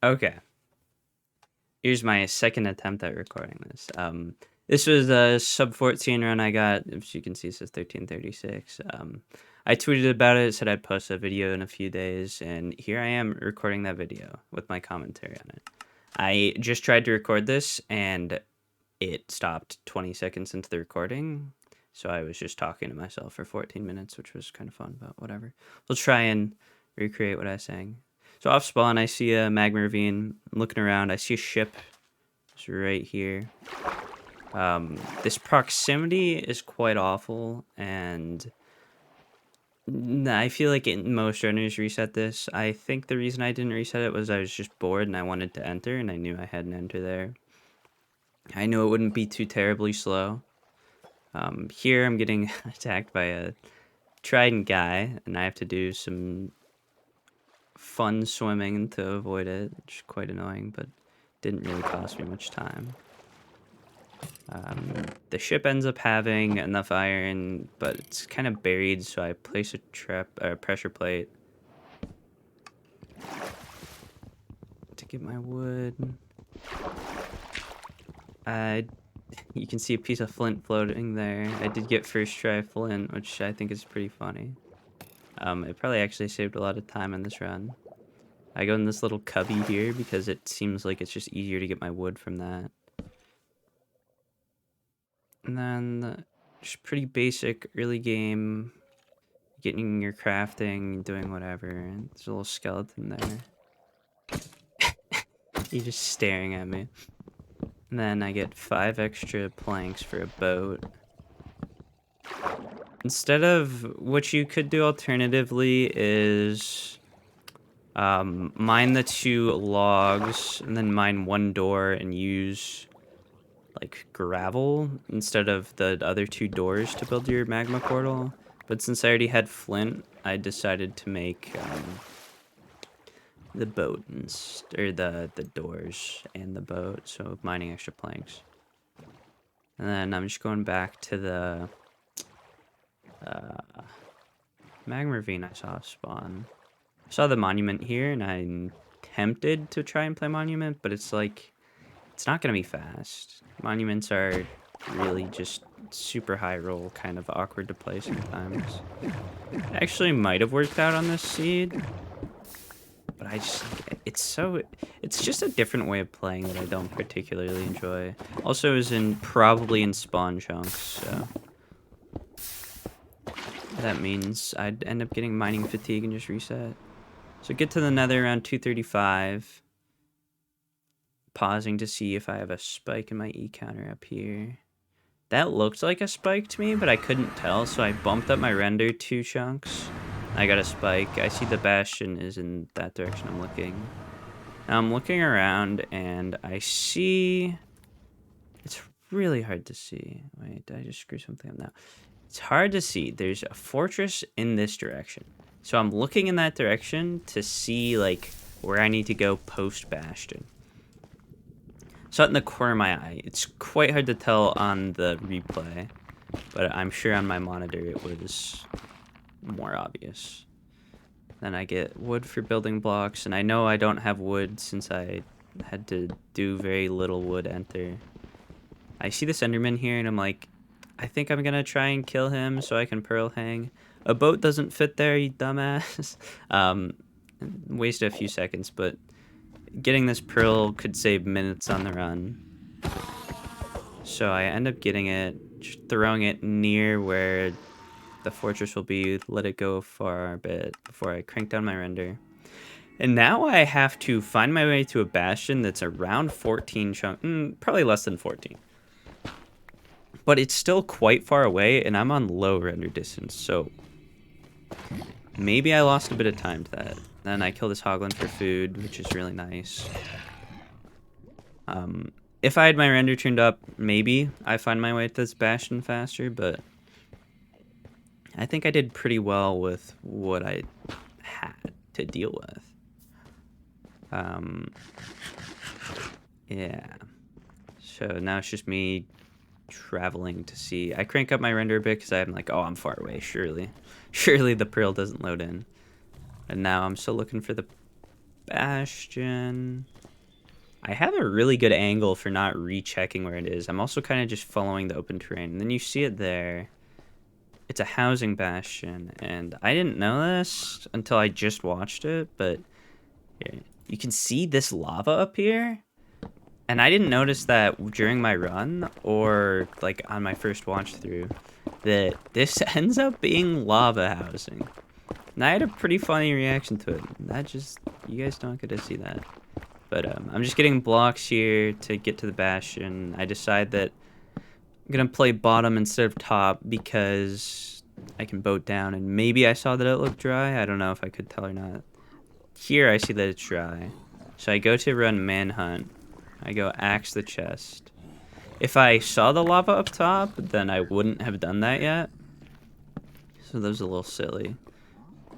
Okay. Here's my second attempt at recording this. This was a sub 14 run I got. As you can see, it says 1336. I tweeted about it, said I'd post a video in a few days, and here I am recording that video with my commentary on it. I just tried to record this, and it stopped 20 seconds into the recording, so I was just talking to myself for 14 minutes, which was kind of fun, but whatever. We'll try and recreate what I was saying. So off spawn, I see a magma ravine. I'm looking around, I see a ship. It's right here. This proximity is quite awful, and I feel like most runners reset this. I think the reason I didn't reset it was I was just bored and I wanted to enter, and I knew I had an enter there. I knew it wouldn't be too terribly slow. Here I'm getting attacked by a trident guy, and I have to do some fun swimming to avoid it, which is quite annoying, but didn't really cost me much time. The ship ends up having enough iron, but it's kind of buried, so I place a pressure plate to get my wood. You can see a piece of flint floating there. I did get first try flint, which I think is pretty funny. It probably actually saved a lot of time in this run. I go in this little cubby here because it seems like it's just easier to get my wood from that. And then just pretty basic early game, getting your crafting, doing whatever. There's a little skeleton there. He's just staring at me. And then I get 5 extra planks for a boat. Instead of what you could do alternatively is mine the 2 logs and then mine 1 door and use like gravel instead of the other 2 doors to build your magma portal. But since I already had flint, I decided to make the boat or the doors and the boat, so mining extra planks. And then I'm just going back to the magma ravine I saw spawn. I saw the monument here, and I'm tempted to try and play monument, but it's like, it's not gonna be fast. Monuments are really just super high roll, kind of awkward to play sometimes. It actually might have worked out on this seed, but it's just a different way of playing that I don't particularly enjoy. Also is probably in spawn chunks, so that means I'd end up getting mining fatigue and just reset. So get to the nether around 235. Pausing to see if I have a spike in my E counter up here. That looked like a spike to me, but I couldn't tell, so I bumped up my render 2 chunks. I got a spike. I see the bastion is in that direction I'm looking. Now I'm looking around and I see... It's really hard to see. Wait, did I just screw something up now? It's hard to see. There's a fortress in this direction. So I'm looking in that direction to see like where I need to go post bastion. So in the corner of my eye, it's quite hard to tell on the replay, but I'm sure on my monitor it was more obvious. Then I get wood for building blocks, and I know I don't have wood since I had to do very little wood enter. I see this enderman here, and I'm like, I think I'm gonna try and kill him so I can pearl hang. A boat doesn't fit there, you dumbass. Wasted a few seconds, but getting this pearl could save minutes on the run. So I end up getting it, throwing it near where the fortress will be, let it go for a bit before I crank down my render. And now I have to find my way to a bastion that's around 14 chunk, probably less than 14. But it's still quite far away, and I'm on low render distance, so maybe I lost a bit of time to that. Then I kill this hoglin for food, which is really nice. If I had my render turned up, maybe I find my way to this bastion faster, but I think I did pretty well with what I had to deal with. Yeah. So now it's just me traveling to see. I crank up my render a bit because I'm like, oh, I'm far away, surely the pearl doesn't load in. And now I'm still looking for the bastion. I have a really good angle for not rechecking where it is. I'm also kind of just following the open terrain. And then you see it there. It's a housing bastion, and I didn't know this until I just watched it, but here, you can see this lava up here. And I didn't notice that during my run or like on my first watch through that this ends up being lava housing. And I had a pretty funny reaction to it. That just, you guys don't get to see that. But I'm just getting blocks here to get to the bastion. I decide that I'm going to play bottom instead of top because I can boat down. And maybe I saw that it looked dry. I don't know if I could tell or not. Here I see that it's dry. So I go to run manhunt. I go axe the chest. If I saw the lava up top, then I wouldn't have done that yet. So that was a little silly.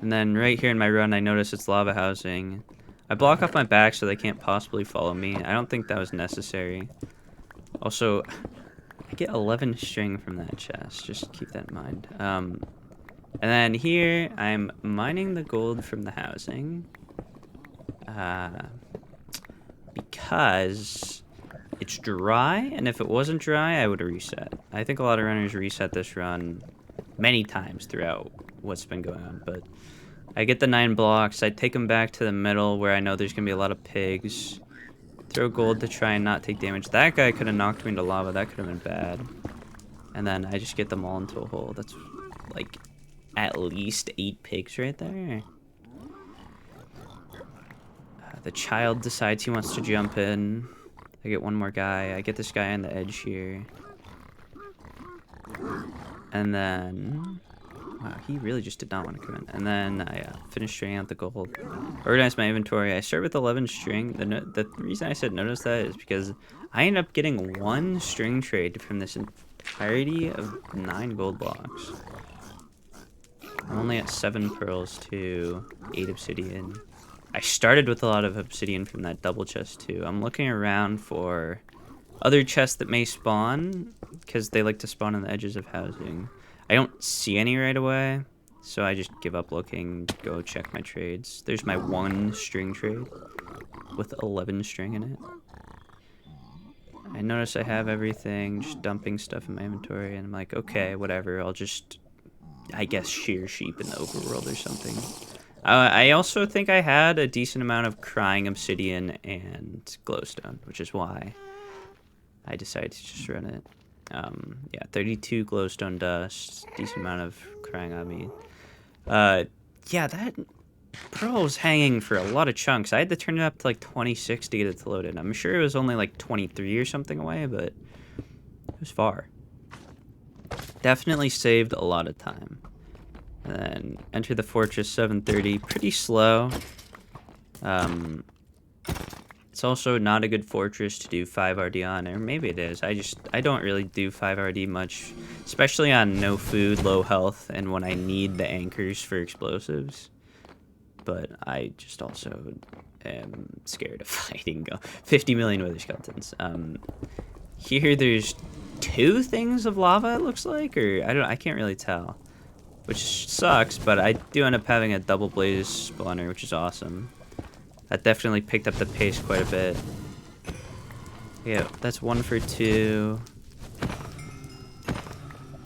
And then right here in my run, I notice it's lava housing. I block off my back so they can't possibly follow me. I don't think that was necessary. Also, I get 11 string from that chest. Just keep that in mind. And then here, I'm mining the gold from the housing. Because it's dry, and if it wasn't dry, I would reset. I think a lot of runners reset this run many times throughout what's been going on, but I get the 9 blocks. I take them back to the middle where I know there's gonna be a lot of pigs. Throw gold to try and not take damage. That guy could have knocked me into lava. That could have been bad. And then I just get them all into a hole. That's like at least 8 pigs right there. The child decides he wants to jump in. I get one more guy. I get this guy on the edge here. And then... Wow, he really just did not want to come in. And then I finish stringing out the gold. Organize my inventory. I start with 11 string. The reason I said notice that is because I end up getting 1 string trade from this entirety of 9 gold blocks. I'm only at 7 pearls to 8 obsidian. I started with a lot of obsidian from that double chest too. I'm looking around for other chests that may spawn because they like to spawn on the edges of housing. I don't see any right away, so I just give up looking, go check my trades. There's my 1 string trade with 11 string in it. I notice I have everything, just dumping stuff in my inventory, and I'm like, okay, whatever, I'll just, I guess, shear sheep in the overworld or something. I also think I had a decent amount of crying obsidian and glowstone, which is why I decided to just run it. Yeah, 32 glowstone dust, decent amount of crying on me. Yeah, that pearl was hanging for a lot of chunks. I had to turn it up to like 26 to get it to load in. I'm sure it was only like 23 or something away, but it was far. Definitely saved a lot of time. And then enter the fortress 7:30, pretty slow. It's also not a good fortress to do 5 RD on, or maybe it is. I don't really do 5 RD much, especially on no food, low health, and when I need the anchors for explosives. But I just also am scared of fighting 50 million wither skeletons. Here there's 2 things of lava, it looks like, or I can't really tell. Which sucks, but I do end up having a double blaze spawner, which is awesome. That definitely picked up the pace quite a bit. Yeah, that's 1 for 2.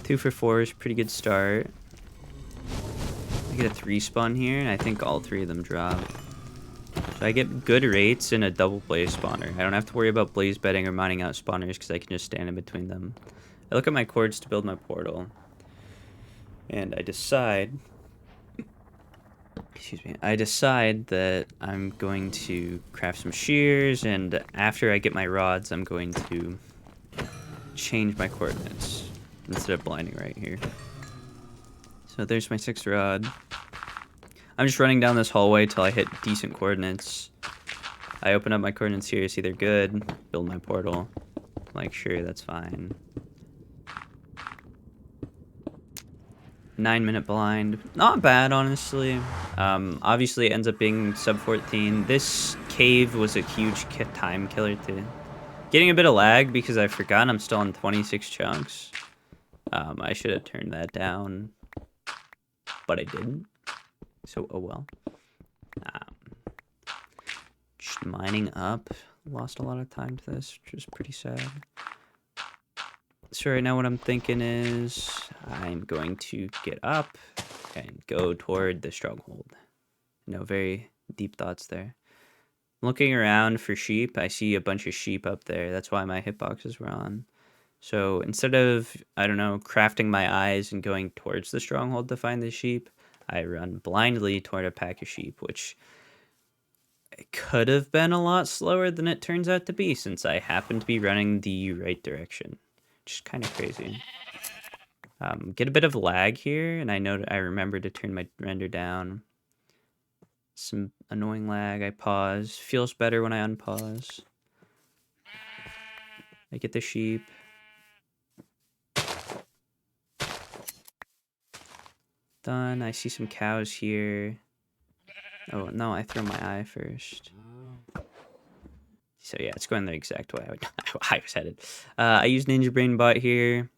2 for 4 is a pretty good start. I get a 3 spawn here, and I think all 3 of them drop. So I get good rates in a double blaze spawner. I don't have to worry about blaze bedding or mining out spawners because I can just stand in between them. I look at my cords to build my portal. And I decide, that I'm going to craft some shears, and after I get my rods, I'm going to change my coordinates instead of blinding right here. So there's my 6th rod. I'm just running down this hallway till I hit decent coordinates. I open up my coordinates here, see they're good, build my portal. I'm like, sure, that's fine. 9-minute blind. Not bad, honestly. Obviously, it ends up being sub 14. This cave was a huge time killer, too. Getting a bit of lag because I forgot I'm still on 26 chunks. I should have turned that down, but I didn't. So, oh well. mining up. Lost a lot of time to this, which is pretty sad. So right now what I'm thinking is I'm going to get up and go toward the stronghold. No, very deep thoughts there. Looking around for sheep, I see a bunch of sheep up there. That's why my hitboxes were on. So instead of, I don't know, crafting my eyes and going towards the stronghold to find the sheep, I run blindly toward a pack of sheep, which could have been a lot slower than it turns out to be since I happen to be running the right direction. Which is kind of crazy. Get a bit of lag here, and I remember to turn my render down. Some annoying lag. I pause. Feels better when I unpause. I get the sheep. Done. I see some cows here. Oh, no, I throw my eye first. So yeah, it's going the exact way I was headed. I use Ninja Brain Bot here.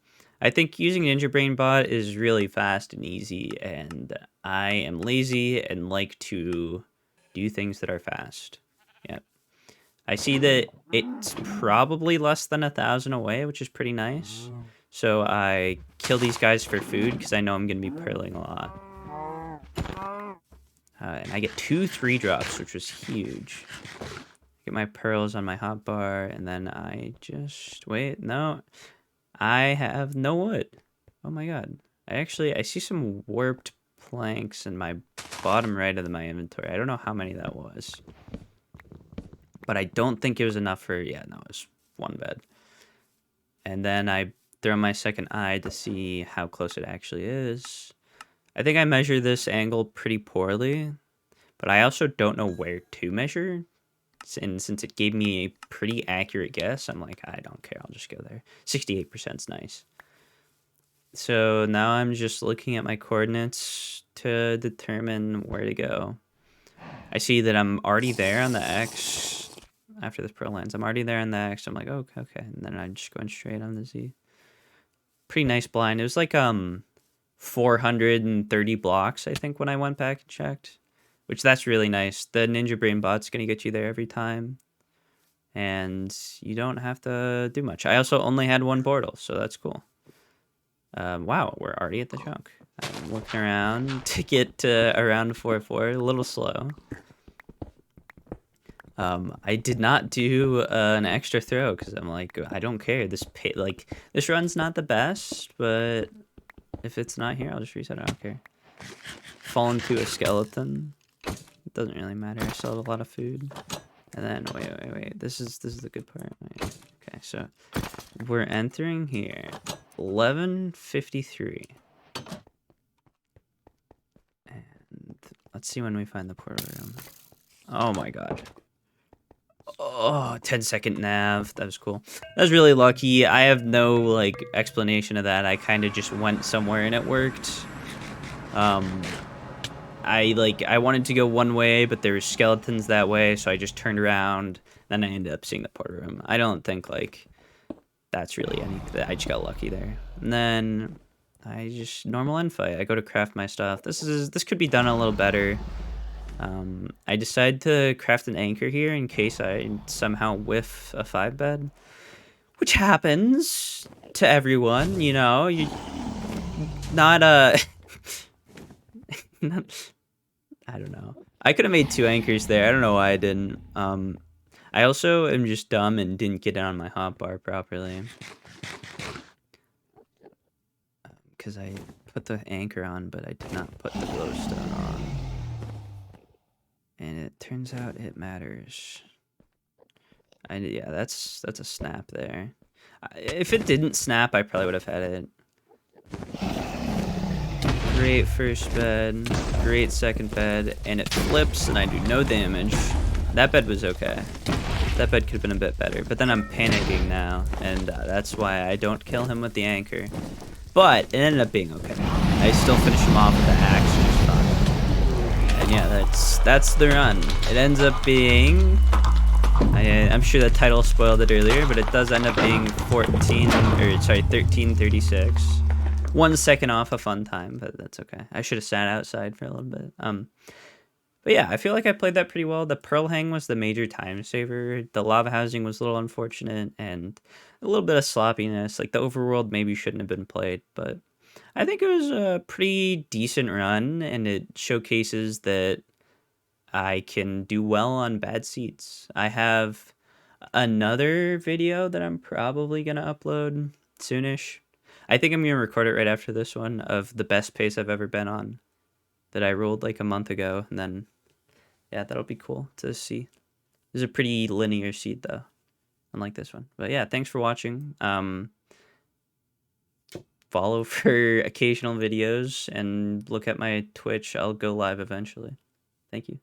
I think using Ninja Brain Bot is really fast and easy, and I am lazy and like to do things that are fast. Yep. I see that it's probably less than 1,000 away, which is pretty nice. So I kill these guys for food because I know I'm going to be pearling a lot. And I get 2 3-drops, which was huge. Get my pearls on my hotbar, and then I just... Wait, no. I have no wood. Oh my god. I see some warped planks in my bottom right of my inventory. I don't know how many that was. But I don't think it was enough for... Yeah, no, it was 1 bed. And then I throw my second eye to see how close it actually is. I think I measured this angle pretty poorly, but I also don't know where to measure. And since it gave me a pretty accurate guess, I'm like, I don't care, I'll just go there. 68% is nice. So now I'm just looking at my coordinates to determine where to go. I see that I'm already there on the X. After this pearl lands, I'm already there on the X. I'm like, oh, okay. And then I'm just going straight on the Z. Pretty nice blind. It was like 430 blocks, I think, when I went back and checked. Which, that's really nice. The Ninja Brain Bot's going to get you there every time. And you don't have to do much. I also only had 1 portal, so that's cool. Wow, we're already at the chunk. I'm looking around to get to around 4-4. A little slow. I did not do an extra throw because I'm like, I don't care. This run's not the best, but if it's not here, I'll just reset. I don't care. Fall into a skeleton. It doesn't really matter. I still have a lot of food. And then wait. This is the good part. Wait. Okay, so we're entering here. 11:53. And let's see when we find the portal room. Oh my god. Oh, 10-second nav. That was cool. That was really lucky. I have no explanation of that. I kind of just went somewhere and it worked. I wanted to go one way, but there were skeletons that way, so I just turned around. Then I ended up seeing the portal room. I don't think that's really anything. I just got lucky there. And then I just normal end fight. I go to craft my stuff. This could be done a little better. I decide to craft an anchor here in case I somehow whiff a 5-bed, which happens to everyone. You know, I don't know. I could have made 2 anchors there. I don't know why I didn't. I also am just dumb and didn't get it on my hotbar properly. Because I put the anchor on, but I did not put the glowstone on. And it turns out it matters. Yeah, that's a snap there. If it didn't snap, I probably would have had it. Great first bed, great second bed, and it flips and I do no damage. That bed was okay. That bed could have been a bit better, but then I'm panicking now, and that's why I don't kill him with the anchor. But it ended up being okay. I still finish him off with the axe, which is fine. And yeah, that's the run. It ends up being... I'm sure the title spoiled it earlier, but it does end up being 13:36. 1 second off a fun time, but that's okay. I should have sat outside for a little bit. But But yeah, I feel like I played that pretty well. The pearl hang was the major time saver. The lava housing was a little unfortunate and a little bit of sloppiness. Like the overworld maybe shouldn't have been played, but I think it was a pretty decent run, and it showcases that I can do well on bad seats. I have another video that I'm probably gonna upload soonish. I think I'm gonna record it right after this one of the best pace I've ever been on that I rolled like a month ago, and then yeah, that'll be cool to see. This is a pretty linear seat though, unlike this one. But yeah, thanks for watching. Follow for occasional videos and look at my Twitch. I'll go live eventually. Thank you.